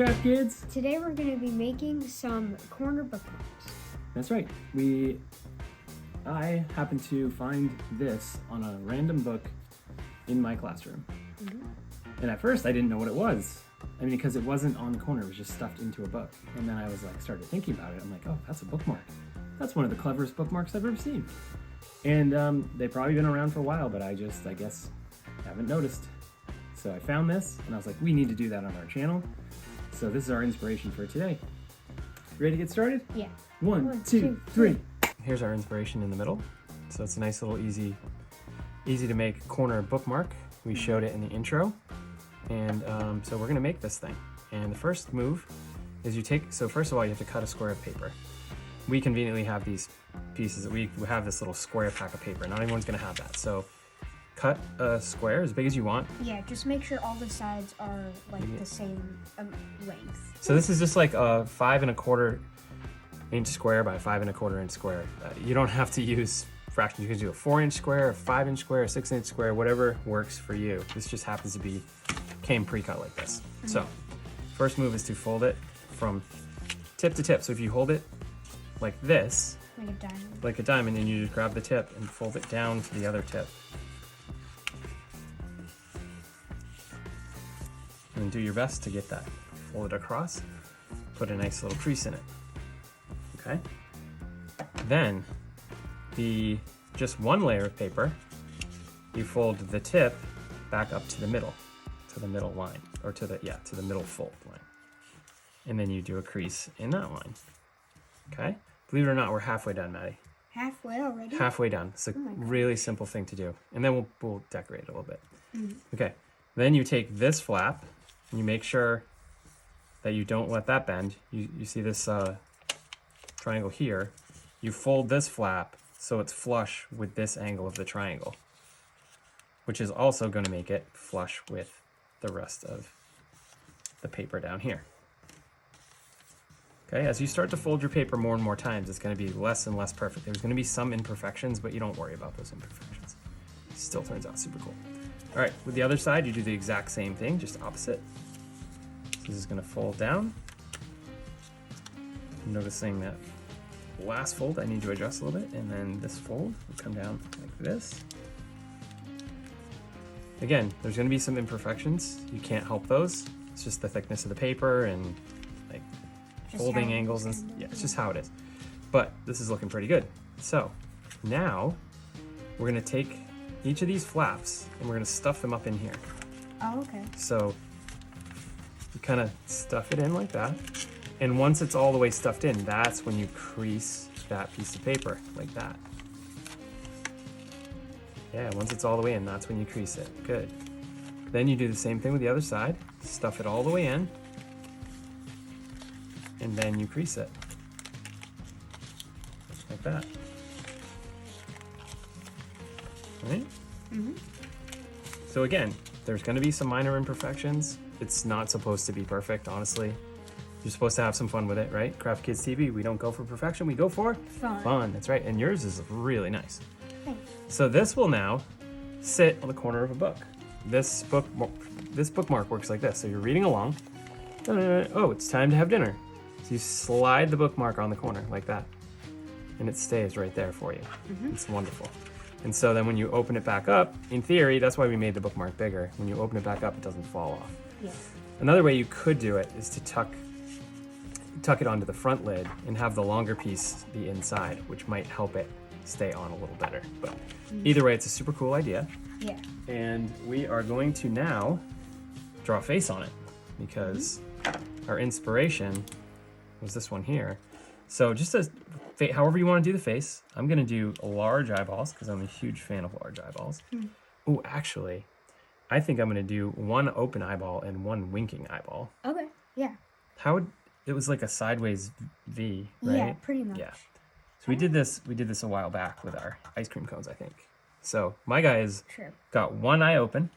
Craft Kids. Today we're going to be making some corner bookmarks. That's right. I happened to find this on a random book in my classroom. And at first I didn't know what it was. I mean, because it wasn't on the corner, it was just stuffed into a book. And then I was like, started thinking about it. I'm like, oh, that's a bookmark. That's one of the cleverest bookmarks I've ever seen. And they've probably been around for a while, but I guess, haven't noticed. So I found this and I was like, we need to do that on our channel. So this is our inspiration for today. Ready to get started? Yeah. One, two, three. Here's our inspiration in the middle. So it's a nice little easy to make corner bookmark. We showed it in the intro. And so we're gonna make this thing. And the first move is so first of all, you have to cut a square of paper. We conveniently have these pieces, we have this little square pack of paper. Not everyone's gonna have that. So cut a square as big as you want. Yeah, just make sure all the sides are like the same length. So this is just like a 5 1/4 inch square by 5 1/4 inch square. You don't have to use fractions. You can do a 4-inch square, a 5-inch square, a 6-inch square, whatever works for you. This just happens to came pre-cut like this. So first move is to fold it from tip to tip. So if you hold it like this, like a diamond, and you just grab the tip and fold it down to the other tip. And do your best to get that. Fold it across, put a nice little crease in it. Okay? Then, just one layer of paper, you fold the tip back up to the middle line, or to the middle fold line. And then you do a crease in that line. Okay? Believe it or not, we're halfway done, Maddie. Halfway already? Halfway done. It's a really simple thing to do. And then we'll decorate it a little bit. Okay. Then you take this flap, and you make sure that you don't let that bend. You see this triangle here. You fold this flap so it's flush with this angle of the triangle, which is also going to make it flush with the rest of the paper down here. Okay, as you start to fold your paper more and more times, it's going to be less and less perfect. There's going to be some imperfections, but you don't worry about those imperfections. It still turns out super cool. All right, with the other side, you do the exact same thing, just opposite. So this is going to fold down. Noticing that last fold I need to adjust a little bit, and then this fold will come down like this. Again, there's going to be some imperfections. You can't help those. It's just the thickness of the paper and like folding angles, and yeah, it's just how it is. But this is looking pretty good. So now we're going to take each of these flaps and we're going to stuff them up in here. Oh, okay. So you kind of stuff it in like that. And once it's all the way stuffed in, that's when you crease that piece of paper like that. Yeah, once it's all the way in, that's when you crease it. Good. Then you do the same thing with the other side. Stuff it all the way in. And then you crease it. Like that. Right? So again, there's going to be some minor imperfections. It's not supposed to be perfect, honestly. You're supposed to have some fun with it, right? Craft Kids TV, we don't go for perfection, we go for fun. That's right, and yours is really nice. Thanks. So this will now sit on the corner of a book. This bookmark works like this. So you're reading along. Oh, it's time to have dinner. So you slide the bookmark on the corner like that, and it stays right there for you. It's wonderful. And so then when you open it back up, in theory, that's why we made the bookmark bigger. When you open it back up, it doesn't fall off. Yeah. Another way you could do it is to tuck it onto the front lid and have the longer piece be inside, which might help it stay on a little better. But either way, it's a super cool idea. Yeah. And we are going to now draw a face on it because our inspiration was this one here. So just however you want to do the face, I'm going to do large eyeballs because I'm a huge fan of large eyeballs. Oh, actually, I think I'm going to do one open eyeball and one winking eyeball. Okay, yeah. It was like a sideways V, right? Yeah, pretty much. Yeah. So we did this a while back with our ice cream cones, I think. So my guy has got one eye open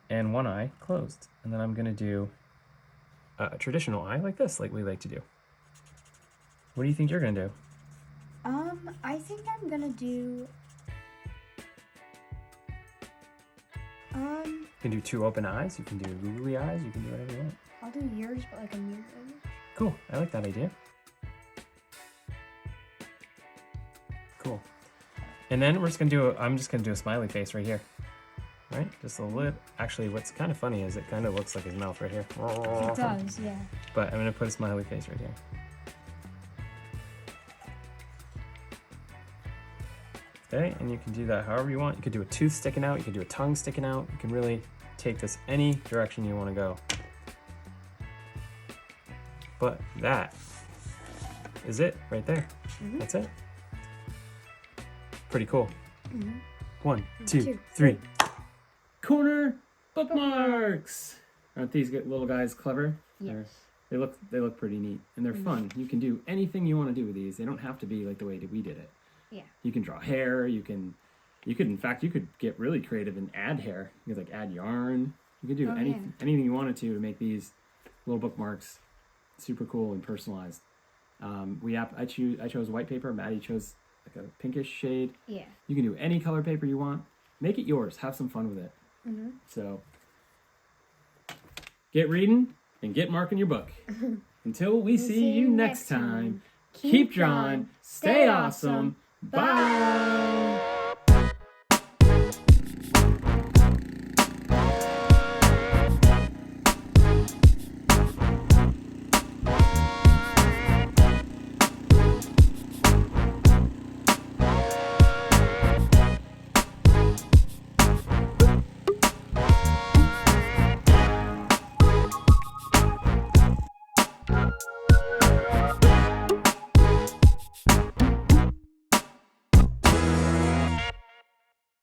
and one eye closed. And then I'm going to do a traditional eye like this, like we like to do. What do you think you're going to do? I think I'm going to do You can do two open eyes, you can do googly eyes, you can do whatever you want. do yours, but like a mirror image. Cool. I like that idea. Cool. And then we're just gonna do I'm just gonna do a smiley face right here. Right? Just a little. Actually, what's kind of funny is it kind of looks like his mouth right here. It does, yeah. But I'm gonna put a smiley face right here. Okay, and you can do that however you want. You could do a tooth sticking out. You could do a tongue sticking out. You can really take this any direction you want to go. But that is it right there. Mm-hmm. That's it. Pretty cool. Mm-hmm. 1, 2, 3. Corner bookmarks. Aren't these little guys clever? Yes. They look pretty neat, and they're fun. You can do anything you want to do with these. They don't have to be like the way that we did it. Yeah. You can draw hair. You could in fact get really creative and add hair. You could like add yarn. You could do anything you wanted to make these little bookmarks super cool and personalized. I chose white paper. Maddie chose like a pinkish shade. Yeah. You can do any color paper you want. Make it yours. Have some fun with it. Mm-hmm. So get reading and get marking your book. Until we see you next time, keep drawing, stay awesome, bye!